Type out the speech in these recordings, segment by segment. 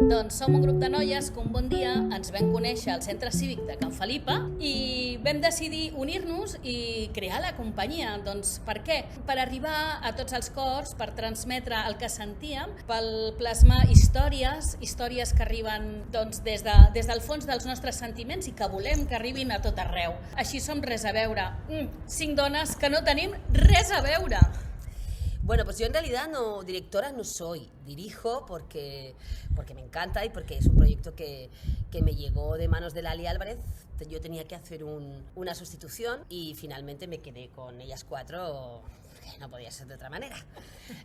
Doncs som un grup de noies que un bon dia ens vam conèixer al centre cívic de Can Felipa i vam decidir unir-nos i crear la companyia. Doncs per què? Per arribar a tots els cors, per transmetre el que sentíem, per plasmar històries que arriben doncs, des del fons dels nostres sentiments i que volem que arribin a tot arreu. Així som Res a veure. 5 dones que no tenim res a veure. Bueno, pues yo en realidad directora no soy, dirijo porque me encanta y porque es un proyecto que me llegó de manos de Lali Álvarez. Yo tenía que hacer una sustitución y finalmente me quedé con ellas 4, porque no podía ser de otra manera.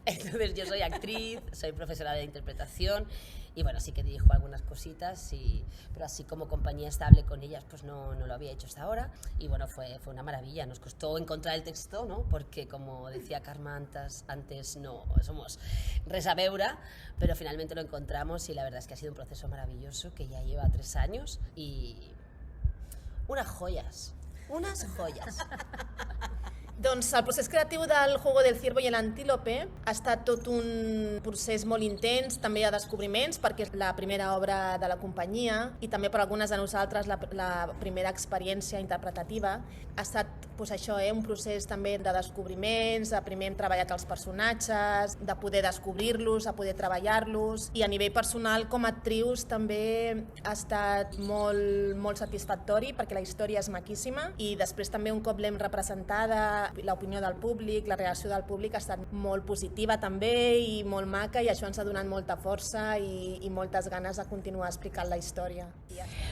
Entonces yo soy actriz, soy profesora de interpretación y bueno, sí que dirijo algunas cositas, pero así como compañía estable con ellas pues no lo había hecho hasta ahora y bueno, fue una maravilla. Nos costó encontrar el texto, ¿no? Porque como decía Carme antes no somos Res a veure, pero finalmente lo encontramos y la verdad es que ha sido un proceso maravilloso que ya lleva 3 años y unas joyas. Doncs el procés creatiu del Juego del Ciervo i l'Antílope ha estat tot un procés molt intens, també hi ha descobriments, perquè és la primera obra de la companyia i també per algunes de nosaltres la primera experiència interpretativa. Ha estat un procés també de descobriments, primer hem treballat els personatges, de poder descobrir-los, de poder treballar-los, i a nivell personal com a actrius també ha estat molt satisfactori perquè la història és maquíssima i després també un cop l'hem representada l'opinió del públic, la reacció del públic ha estat molt positiva també i molt maca i això ens ha donat molta força y moltes ganes de continuar explicant la història.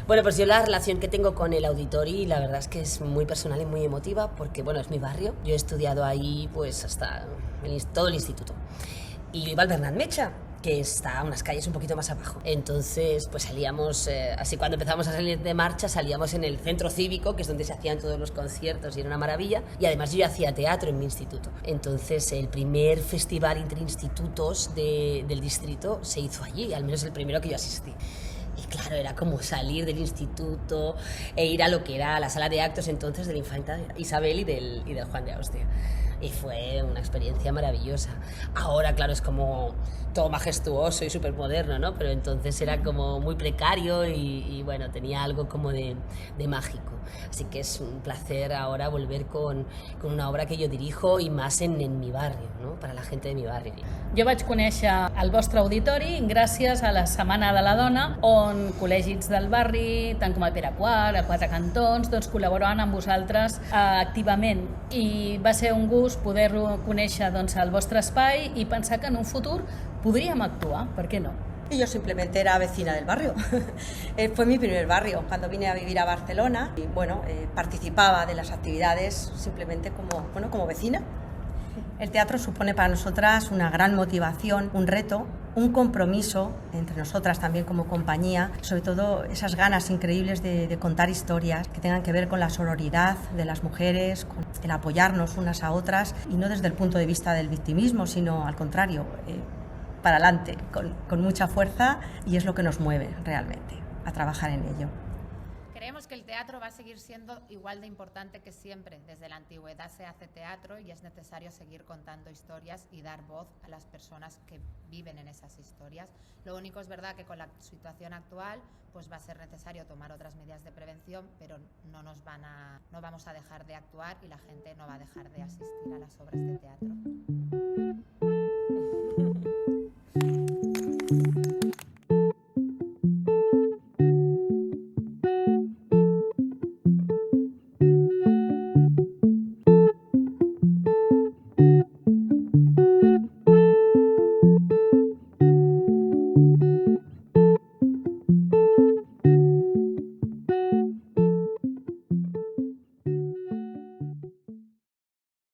Bueno, pues yo la relación que tengo con el Auditori la verdad es que es muy personal y muy emotiva porque bueno, es mi barrio. Yo he estudiado ahí pues hasta todo el instituto y yo iba al Bernat Mecha, que está a unas calles un poquito más abajo. Entonces, pues salíamos, así cuando empezamos a salir de marcha, salíamos en el centro cívico, que es donde se hacían todos los conciertos y era una maravilla. Y además yo hacía teatro en mi instituto. Entonces, el primer festival interinstitutos del distrito se hizo allí, al menos el primero que yo asistí. Y claro, era como salir del instituto e ir a lo que era la sala de actos entonces de la infanta Isabel y del Juan de Austria. Y fue una experiencia maravillosa. Ahora, claro, es como todo majestuoso y súper moderno, ¿no? Pero entonces era como muy precario y bueno, tenía algo como de mágico. Así que es un placer ahora volver con una obra que yo dirijo y más en mi barrio, ¿no? Para la gente de mi barrio. Jo vaig conèixer el vostre auditori gràcies a la Setmana de la Dona, on col·legis del barri, tant com el Pere IV, a Quatre Cantons, doncs col·laboraven amb vosaltres activament. I va ser un gust poder conèixer doncs, el vostre espai i pensar que en un futur podríem actuar, per què no? Y yo simplemente era vecina del barrio. Fue mi primer barrio cuando vine a vivir a Barcelona y bueno, participaba de las actividades simplemente como vecina. El teatro supone para nosotras una gran motivación, un reto, un compromiso entre nosotras también como compañía, sobre todo esas ganas increíbles de contar historias que tengan que ver con la sororidad de las mujeres, con el apoyarnos unas a otras y no desde el punto de vista del victimismo, sino al contrario, para adelante, con mucha fuerza y es lo que nos mueve realmente a trabajar en ello. Creemos que el teatro va a seguir siendo igual de importante que siempre. Desde la antigüedad se hace teatro y es necesario seguir contando historias y dar voz a las personas que viven en esas historias. Lo único es verdad que con la situación actual pues va a ser necesario tomar otras medidas de prevención, pero no vamos a dejar de actuar y la gente no va a dejar de asistir a las obras de teatro.